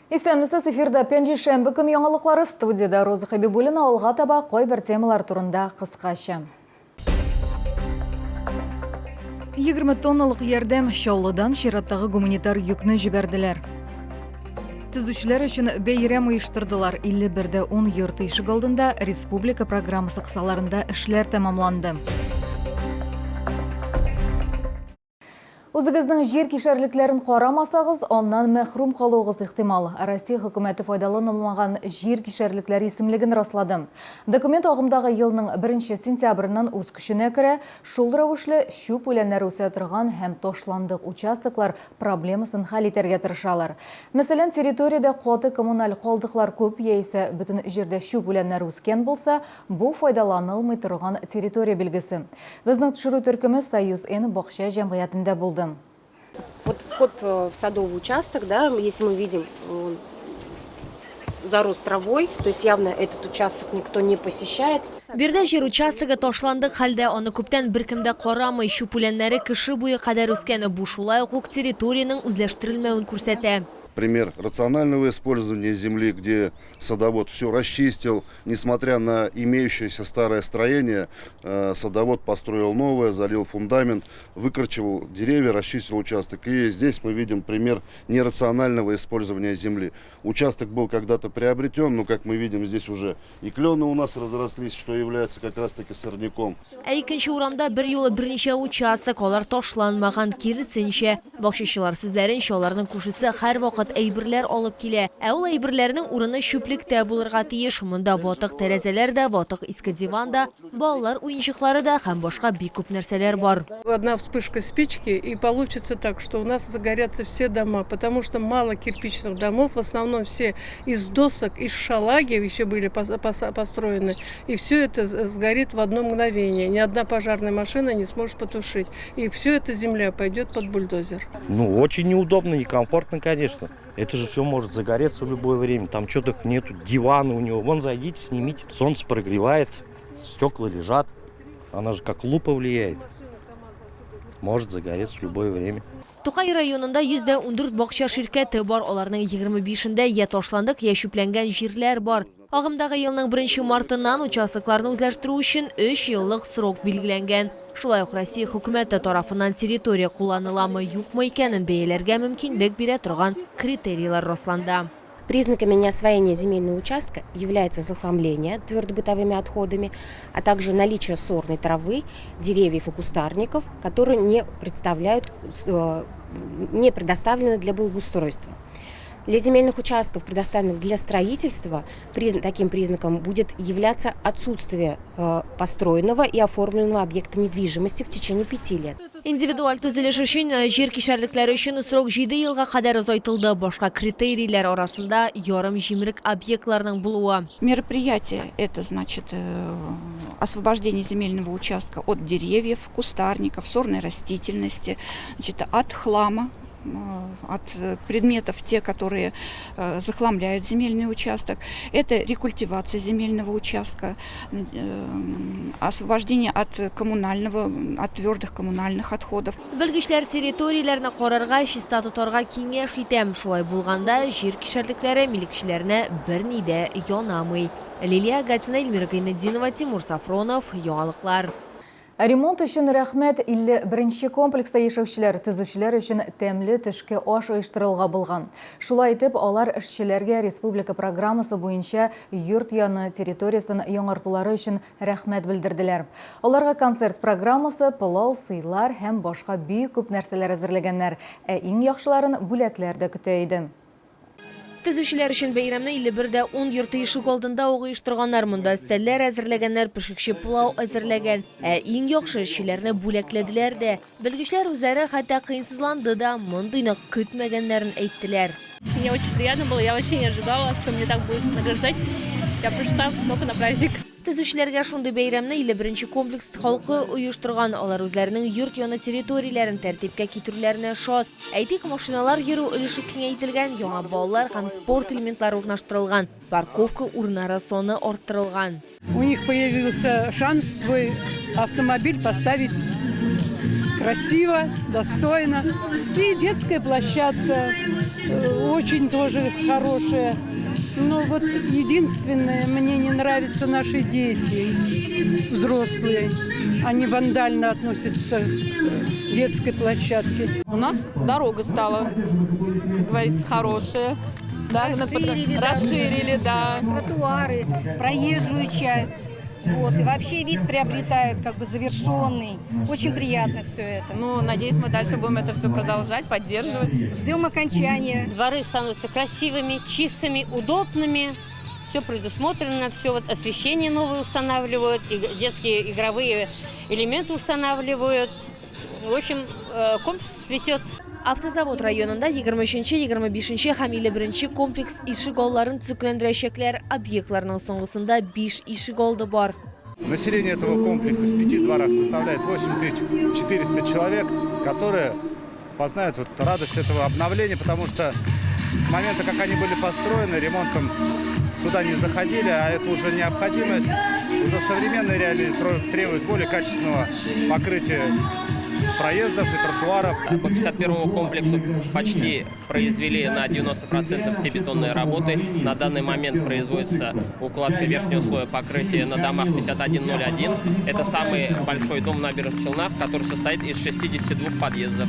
Исәнмесез эфирда пенжешембі күн яңалыклары студияда Роза Хабибуллина алға таба қой бір темалар турында қысқаша. 20 тонналық ярдәм Шаулыдан шираттағы гуманитар юкны жіберділер. Түзүчілер үшін бейрем ұйыштырдылар. 51-де 10 йорты ишік алдында республика программасы қысаларында эшләр тәмамланды. Үзігіздің жер кишәрліклерін қорамасағыз, оннан мәхрум қалуғыз ихтимал. Россия хөкүмәте файдаланылмаған жер кишәрліклер исемлеген раслады. Документ ағымдағы елның 1 сентябрынан үз күшіне кірі, шул рәвешле шүп үләннәр үсә торган һәм ташландык участоклар проблемасын хәл итәргә тырышалар. Мәсәлән, территорияда каты коммуналь калдыклар күп яисә бөтен җирдә шүп үләннәр үскән булса, бу файдаланылмый торган территория билгесе. Безнең төшерү төркеме Союз-Н бакча җәмгыятендә булды. Вот вход в садовый участок, да, если мы видим, он зарос травой, то есть явно этот участок никто не посещает. Бирдә жер участогы ташландык хәлдә, аны күптән беркемдә карамый, шүп үләннәре кеше буе кадәр үскәне бу шулай ук территорияның үзләштерелмәвен күрсәтә. Пример рационального использования земли, где садовод все расчистил, несмотря на имеющееся старое строение, садовод построил новое, залил фундамент, выкорчевал деревья, расчистил участок. И здесь мы видим пример нерационального использования земли. Участок был когда-то приобретен, но, как мы видим, здесь уже и клены у нас разрослись, что является как раз-таки сорняком. Икенче урамда бер юлы берничә участок, алар ташланмаган, киресенчә. Бакчачылар сүзләренчә, аларның күршесе һәрвакыт әйберләр алып килә. Ә ул әйберләрнең урыны чүплектә булырга тиеш. Монда ватык тәрәзәләр дә, ватык иске диван да, балалар уенчыклары да һәм башка бик күп нәрсәләр бар. Одна вспышка спички, и получится так, что у нас загорятся все дома, потому что мало кирпичных домов, в основном все из досок, из шалаги еще были построены, и все это сгорит в одно мгновение. Ни одна пожарная машина не сможет потушить, и все эта земля пойдет под бульдозер. Ну, очень неудобно, некомфортно, конечно. Это же все может загореться в любое время. Там что-то нету, дивана у него. Вон зайдите, снимите. Солнце прогревает, стекла лежат. Она же как лупа влияет. Может загореться в любое время. Тукай районында 114 бакча ширкәте бар. Аларның 25-ндә я ташландык, я шүпләнгән җирләр бар. Агымдагы елның 1 мартыннан участокларны үзләштерү өчен 3 еллык срок билгеләнгән. Шулай ук Россия хөкүмәте тарафыннан территория кулланыламы юкмы икәнен бәяләргә мөмкинлек бирә торган критерийлар расланды. Признаками неосвоения земельного участка является захламление твердобытовыми отходами, а также наличие сорной травы, деревьев и кустарников, которые не предоставлены для благоустройства. Для земельных участков, предоставленных для строительства, таким признаком будет являться отсутствие построенного и оформленного объекта недвижимости в течение 5 лет. Индивидуаль төзелеш өчен жер кишәрлекләре өчен срок 7 елга кадәр озайтылды. Башка критерийлар арасында ярым җимерек объектларның булуы. Мероприятие – это значит освобождение земельного участка от деревьев, кустарников, сорной растительности, значит, от хлама, от предметов, те, которые захламляют земельный участок. Это рекультивация земельного участка, освобождение от твердых коммунальных отходов. Белгечләр территорияләрне карарга, чиста тотарга киңәш итәм. Шулай булганда җир кишәрлекләре милекчеләренә берни дә янамый. Лилия Гатина, Эльмира Гайнетдинова, Тимур Сафронов, яңалыклар. Ремонт үшін рәхмәт 51-ші комплекста яшәүчеләр, төзүчеләр үшін тәмле төшке аш оештырылга булган. Шулай итеп, алар эшчеләргә республика программасы буенча йорт яны территориясын яңартулары үшін рәхмәт белдерделәр. Аларга концерт программасы, пылау, сыйлар һәм башка бик күп нәрсәләр әзерләгәннәр, ә иң яхшыларын бүләкләр дә көтә иде. Төзүчеләр өчен бәйрәмне 51-дә 10 йорты ишек алдында оештырганнар. Монда өстәлләр әзерләгәннәр, пешекче пылау әзерләгән. Ә иң яхшы эшчеләрне бүләкләделәр дә. Белгечләр үзләре хәтта кыйынсызланды да, мондыйны көтмәгәннәрен әйттеләр. Мне очень приятно было, я вообще не ожидала, что мне так будет награждать. Я пришла только на праздник. Төзүчеләргә шундый бәйрәмне 51-нче комплекс халкы оештырган. Алар үзләренең йорт яны территорияләрен тәртипкә китерүләренә шат. Әйтик, машиналар йөрү өлеше киңәйтелгән, яңа балалар һәм спорт элементлары урнаштырылган, парковка урыннары саны арттырылган. У них появился шанс свой автомобиль поставить красиво, достойно. И детская площадка очень тоже хорошая. Но вот единственное, мне не нравятся наши дети, взрослые. Они вандально относятся к детской площадке. У нас дорога стала, как говорится, хорошая. Да, расширили, да. Тротуары, проезжую часть. Вот. И вообще вид приобретает как бы завершенный. Очень приятно все это. Ну, надеюсь, мы дальше будем это все продолжать, поддерживать. Ждем окончания. Дворы становятся красивыми, чистыми, удобными. Все предусмотрено, все вот освещение новое устанавливают, и детские игровые элементы устанавливают. В общем, комплекс цветет. Автозавод районында 23-25 һәм 51 комплекс ишек алларын төзекләндерәчәкләр. Объектларның соңгысында 5 ишек алды бар. Население этого комплекса в 5 дворах составляет 8400 человек, которые познают вот радость этого обновления, потому что с момента, как они были построены, ремонтом сюда не заходили, а это уже необходимость. Уже современные реалии требуют более качественного покрытия проездов и тротуаров. По 51-му комплексу почти произвели на 90% все бетонные работы. На данный момент производится укладка верхнего слоя покрытия на домах 5101. Это самый большой дом в Набережных Челнах, который состоит из 62 подъездов.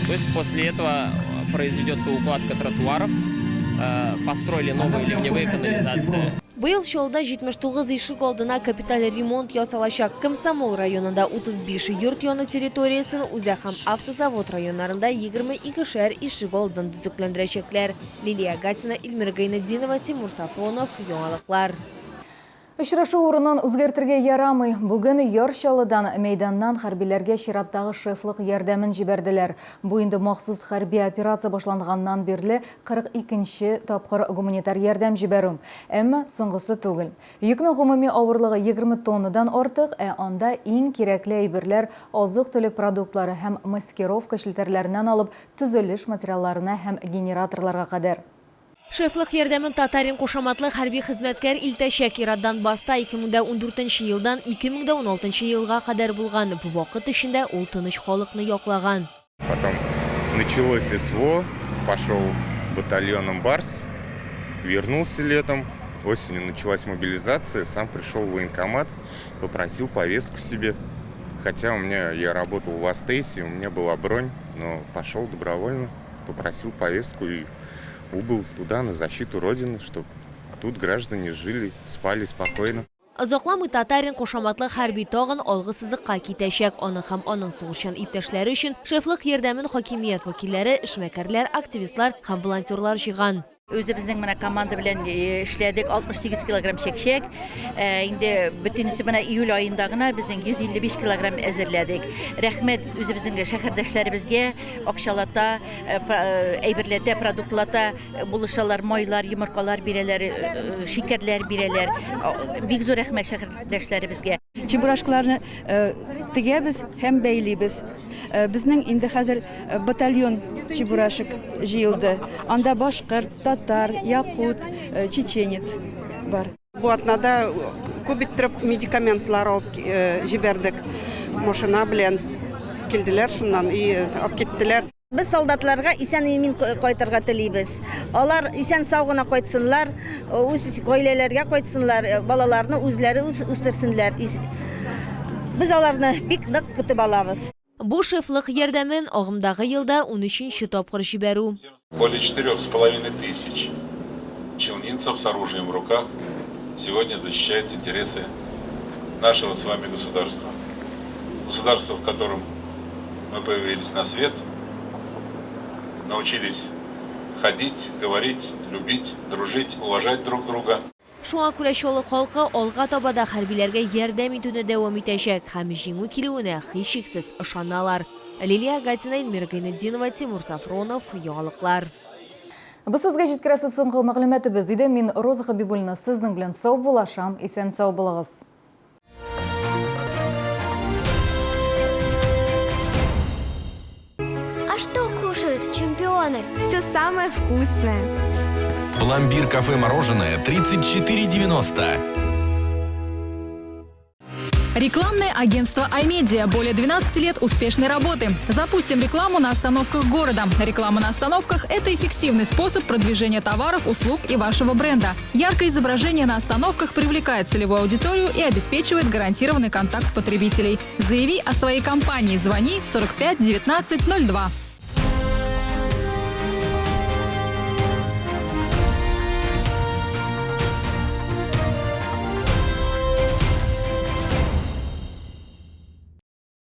То есть после этого произведется укладка тротуаров, построили новые ливневые канализации. Быел шолда 79 ишек алдына капиталь ремонт ясалачак. Комсомол районында 35 йорт яны территориясын, үзе һәм автозавод районнарында 22 ишек алдын төзекләндерәчәкләр. Лилия Гатина, Эльмира Гайнетдинова, Тимур Сафронов, яңалыклар. Очрашу урынын үзгәртергә ярамый. Бүген Ярчалыдан мәйданнан хәрбиләргә чираттагы шефлык ярдәмен җибәрделәр. Бу инде махсус хәрби операция башланганнан бирле 42-нче тапкыр гуманитар ярдәм җибәрү. Әмма соңгысы түгел. Йөкнең гомуми авырлыгы 20 тоннадан артык, анда иң кирәкле әйберләр азык-төлек продуктлары һәм маскировка шелтәрләреннән алып төзелеш материалларына һәм генераторларга кадәр. Шефлык ярдәмен татарин кушаматлы хәрби хезмәткәр Илтәшәк Ираддан баста 2014 елдан 2016 елга кадәр булган. Бу вакыт эчендә ул тыныч халыкны яклаган. Потом началось СВО, пошел батальоном Барс, вернулся летом, осенью началась мобилизация, сам пришел в военкомат, попросил повестку себе. Хотя я работал в Астейсе, у меня была бронь, но пошел добровольно, попросил повестку и убыл туда на защиту Родины, чтобы тут граждане жили, спали спокойно. Озакламый татарин кушаматлы хәрби тагын алгы сызыкка китәчәк. Аны һәм аның сугышчан иптәшләре өчен шефлык ярдәмен хакимият вәкилләре, эшмәкәрләр, активистлар һәм волонтерлар җыйган. Үзебезнең менә команда белән эшләдек, 68 килограмм чәкчәк. Инде бөтенесе менә июль аенда гына безнең 155 килограмм әзерләдек. Рәхмәт үзебезнең шәһәрдәшләребезгә, акчалата, әйберләтә, продуктлата булышалар, майлар, йомыркалар бирәләр, шикәрләр бирәләр. Бик зур рәхмәт шәһәрдәшләребезгә. Чебурашкаларны тегәбез һәм бәйлибез. Безнең инде хәзер батальон чебурашек җыелды. Анда башкорт, татар, якут, чеченец бар. Бу атнада күп итеп медикаментлар алып җибәрдек. Машина белән килделәр, шуннан алып киттеләр. Без солдатларга исән-имин кайтырга телибез. Алар исән сау гына кайтсыннар, үз гаиләләргә кайтсыннар, балаларны үзләре үстерсенләр. Biz аларны бик нык көтеп алабыз. Бу шефлык ярдәмен агымдагы елда 13-нче тапкыр җибәрү. Более 4500 челнинцев с оружием в руках сегодня защищают интересы нашего с вами государства. Государство, в котором мы появились на свет, научились ходить, говорить, любить, дружить, уважать друг друга. Шуңа күрә чалык халкы алга табада хәрбиләргә ярдәм итүне дәвам итәчәк һәм җиңү килүенә һичшиксез ышаналар. Лилия Гатина, Эльмира Гайнетдинова, Тимур Сафронов, яңалыклар. Бу сезгә җиткерәсе соңгы мәгълүматыбыз иде. Мин Роза Хабибуллина сезнең белән сау булашам, исән сау булыгыз. А что кушают чемпионы? Все самое вкусное. Пломбир кафе мороженое 34,90. Рекламное агентство iMedia. Более 12 лет успешной работы. Запустим рекламу на остановках города. Реклама на остановках – это эффективный способ продвижения товаров, услуг и вашего бренда. Яркое изображение на остановках привлекает целевую аудиторию и обеспечивает гарантированный контакт потребителей. Заяви о своей компании. Звони 45 19 02.